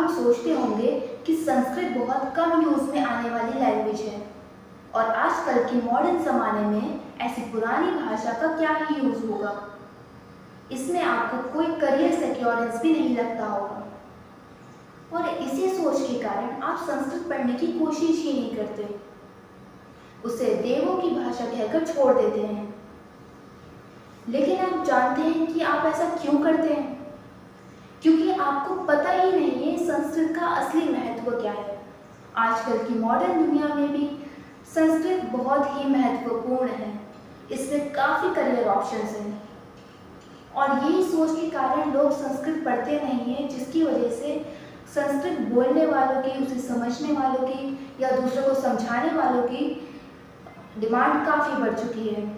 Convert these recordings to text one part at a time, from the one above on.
हम सोचते होंगे कि संस्कृत बहुत कम यूज़ में आने वाली लैंग्वेज है और आजकल के मॉडर्न ज़माने में ऐसी पुरानी भाषा का क्या ही यूज़ होगा। इसमें आपको कोई करियर सिक्योरेंस भी नहीं लगता होगा और इसी सोच के कारण आप संस्कृत पढ़ने की कोशिश ही नहीं करते, उसे देवों की भाषा कहकर छोड़ देते हैं। लेकिन आप जानते हैं कि आप ऐसा क्यों करते हैं? क्योंकि आपको पता ही नहीं है संस्कृत का असली महत्व क्या है। आजकल की मॉडर्न दुनिया में भी संस्कृत बहुत ही महत्वपूर्ण है, इसमें काफ़ी करियर ऑप्शंस हैं और यही सोच के कारण लोग संस्कृत पढ़ते नहीं हैं, जिसकी वजह से संस्कृत बोलने वालों की, उसे समझने वालों की या दूसरों को समझाने वालों की डिमांड काफ़ी बढ़ चुकी है।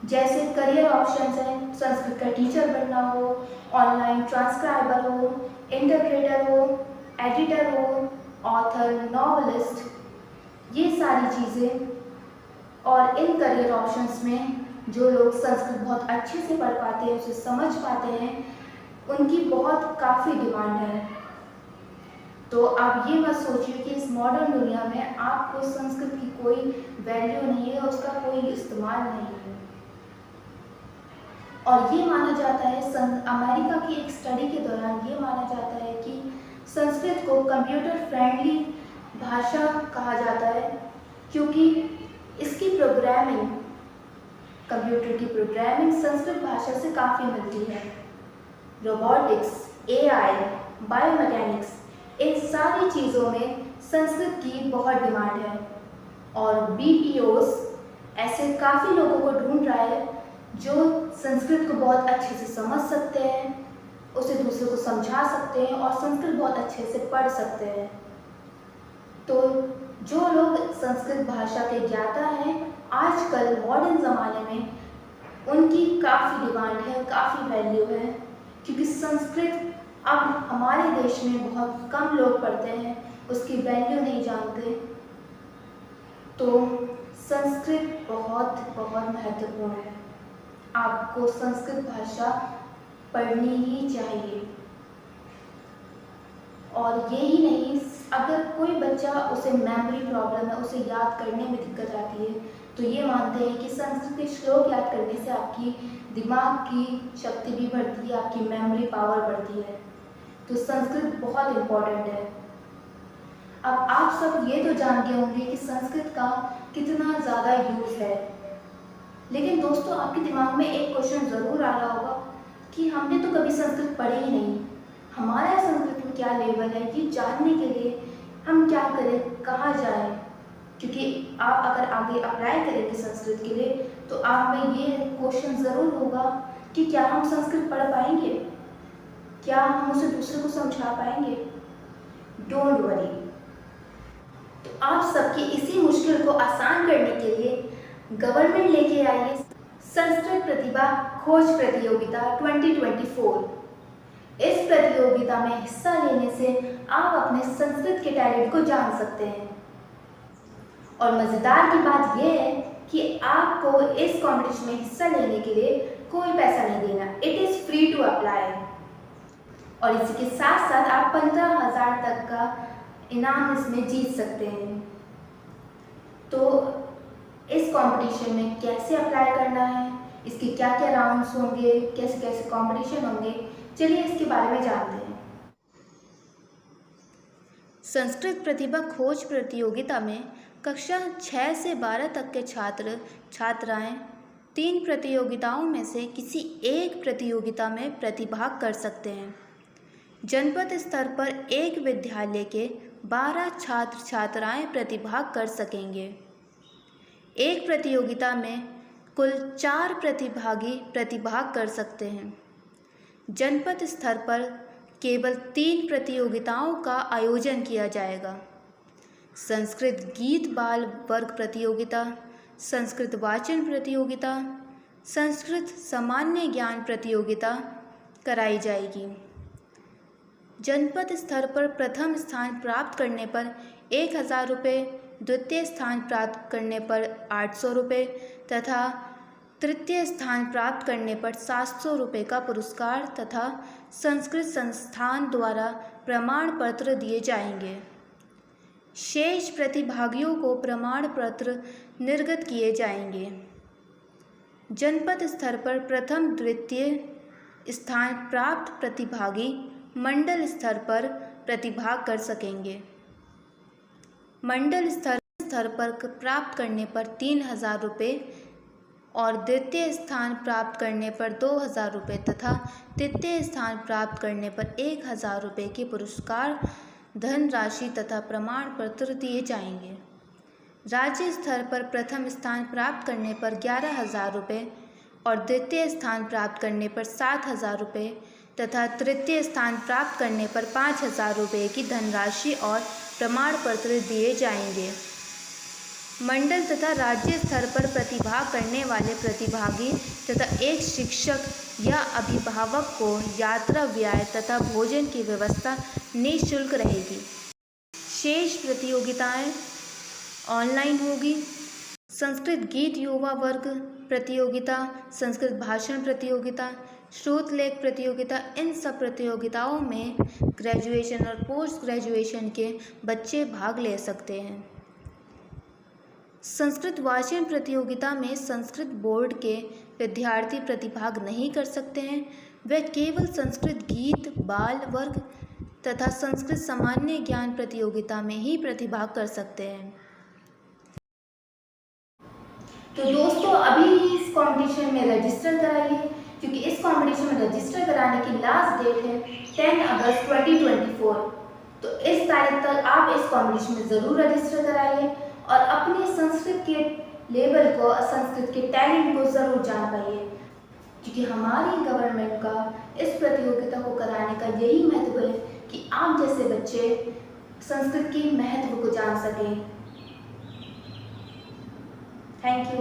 जैसे करियर ऑप्शंस हैं, संस्कृत का टीचर बनना हो, ऑनलाइन ट्रांसक्राइबर हो, इंटरप्रेटर हो, एडिटर हो, ऑथर, नॉवेलिस्ट, ये सारी चीज़ें। और इन करियर ऑप्शंस में जो लोग संस्कृत बहुत अच्छे से पढ़ पाते हैं, उसे समझ पाते हैं, उनकी बहुत काफ़ी डिमांड है। तो आप ये मत सोचिए कि इस मॉडर्न दुनिया में आपको संस्कृत की कोई वैल्यू नहीं है, उसका कोई इस्तेमाल नहीं है। और ये माना जाता है, अमेरिका की एक स्टडी के दौरान ये माना जाता है कि संस्कृत को कंप्यूटर फ्रेंडली भाषा कहा जाता है, क्योंकि इसकी प्रोग्रामिंग, कंप्यूटर की प्रोग्रामिंग संस्कृत भाषा से काफ़ी मिलती है। रोबोटिक्स, एआई, बायोमैकेनिक्स, इन सारी चीज़ों में संस्कृत की बहुत डिमांड है और बीपीओस ऐसे काफ़ी लोगों को ढूंढ रहा है जो संस्कृत को बहुत अच्छे से समझ सकते हैं, उसे दूसरों को समझा सकते हैं और संस्कृत बहुत अच्छे से पढ़ सकते हैं। तो जो लोग संस्कृत भाषा के ज्ञाता हैं, आजकल मॉडर्न ज़माने में उनकी काफ़ी डिमांड है, काफ़ी वैल्यू है, क्योंकि संस्कृत अब हमारे देश में बहुत कम लोग पढ़ते हैं, उसकी वैल्यू नहीं जानते। तो संस्कृत बहुत बहुत महत्वपूर्ण है, आपको संस्कृत भाषा पढ़नी ही चाहिए। और यही नहीं, अगर कोई बच्चा, उसे मेमोरी प्रॉब्लम है, उसे याद करने में दिक्कत आती है, तो ये मानते हैं कि संस्कृत के श्लोक याद करने से आपकी दिमाग की शक्ति भी बढ़ती है, आपकी मेमोरी पावर बढ़ती है। तो संस्कृत बहुत इम्पोर्टेंट है। अब आप सब ये तो जानते होंगे कि संस्कृत का कितना ज़्यादा यूज़ है, लेकिन दोस्तों आपके दिमाग में एक क्वेश्चन ज़रूर आ रहा होगा कि हमने तो कभी संस्कृत पढ़ी ही नहीं, हमारा संस्कृत में क्या लेवल है, ये जानने के लिए हम क्या करें, कहाँ जाएं? क्योंकि आप अगर आगे अप्लाई करेंगे संस्कृत के लिए तो आप में ये क्वेश्चन ज़रूर होगा कि क्या हम संस्कृत पढ़ पाएंगे, क्या हम उसे दूसरों को समझा पाएंगे? डोंट वरी, तो आप सबकी इसी मुश्किल को आसान करने के लिए गवर्नमेंट लेके आई है संस्कृत प्रतिभा खोज प्रतियोगिता 2024। इस प्रतियोगिता में हिस्सा लेने से आप अपने संस्कृत के टैलेंट को जान सकते हैं और मज़ेदार की बात यह है कि आपको इस कॉम्पिटिशन में हिस्सा लेने के लिए कोई पैसा नहीं देना, it is free to apply. और इसी के साथ साथ आप 15,000 तक का इनाम इसमें जीत सकते हैं। तो इस कंपटीशन में कैसे अप्लाई करना है, इसके क्या क्या राउंड्स होंगे, कैसे कैसे कंपटीशन होंगे, चलिए इसके बारे में जानते हैं। संस्कृत प्रतिभा खोज प्रतियोगिता में कक्षा 6 से 12 तक के छात्र छात्राएं 3 प्रतियोगिताओं में से किसी एक प्रतियोगिता में प्रतिभाग कर सकते हैं। जनपद स्तर पर एक विद्यालय के 12 छात्र छात्राएं प्रतिभाग कर सकेंगे। एक प्रतियोगिता में कुल 4 प्रतिभागी प्रतिभाग कर सकते हैं। जनपद स्तर पर केवल 3 प्रतियोगिताओं का आयोजन किया जाएगा। संस्कृत गीत बाल वर्ग प्रतियोगिता, संस्कृत वाचन प्रतियोगिता, संस्कृत सामान्य ज्ञान प्रतियोगिता कराई जाएगी। जनपद स्तर पर प्रथम स्थान प्राप्त करने पर 1,000 रुपये, द्वितीय स्थान प्राप्त करने पर 800 रुपये तथा तृतीय स्थान प्राप्त करने पर 700 रुपये का पुरस्कार तथा संस्कृत संस्थान द्वारा प्रमाण पत्र दिए जाएंगे। शेष प्रतिभागियों को प्रमाण पत्र निर्गत किए जाएंगे। जनपद स्तर पर प्रथम द्वितीय स्थान प्राप्त प्रतिभागी मंडल स्तर पर प्रतिभाग कर सकेंगे। मंडल स्तर पर प्राप्त करने पर 3,000 रुपये और द्वितीय स्थान प्राप्त करने पर 2,000 रुपये तथा तृतीय स्थान प्राप्त करने पर 1,000 रुपये की पुरस्कार धनराशि तथा प्रमाण पत्र दिए जाएंगे। राज्य स्तर पर प्रथम स्थान प्राप्त करने पर 11,000 रुपये और द्वितीय स्थान प्राप्त करने पर 7,000 रुपये तथा तृतीय स्थान प्राप्त करने पर 5,000 रुपये की धनराशि और प्रमाण पत्र दिए जाएंगे। मंडल तथा राज्य स्तर पर प्रतिभाग करने वाले प्रतिभागी तथा एक शिक्षक या अभिभावक को यात्रा व्यय तथा भोजन की व्यवस्था निःशुल्क रहेगी। शेष प्रतियोगिताएं ऑनलाइन होगी। संस्कृत गीत युवा वर्ग प्रतियोगिता, संस्कृत भाषण प्रतियोगिता, श्रोतलेख प्रतियोगिता, इन सब प्रतियोगिताओं में ग्रेजुएशन और पोस्ट ग्रेजुएशन के बच्चे भाग ले सकते हैं। संस्कृत वाचन प्रतियोगिता में संस्कृत बोर्ड के विद्यार्थी प्रतिभाग नहीं कर सकते हैं। वे केवल संस्कृत गीत बाल वर्ग तथा संस्कृत सामान्य ज्ञान प्रतियोगिता में ही प्रतिभाग कर सकते हैं। तो दोस्तों, अभी इस कंपटीशन में रजिस्टर कराइए, क्योंकि इस कंपटीशन में रजिस्टर कराने की लास्ट डेट है 10 अगस्त 2024। तो इस तारीख तक आप इस कंपटीशन में ज़रूर रजिस्टर कराइए और अपने संस्कृत के लेवल को, संस्कृत के टैलेंट को ज़रूर जान पाइए, क्योंकि हमारी गवर्नमेंट का इस प्रतियोगिता को कराने का यही महत्व है कि आप जैसे बच्चे संस्कृत के महत्व को जान सकें। Thank you.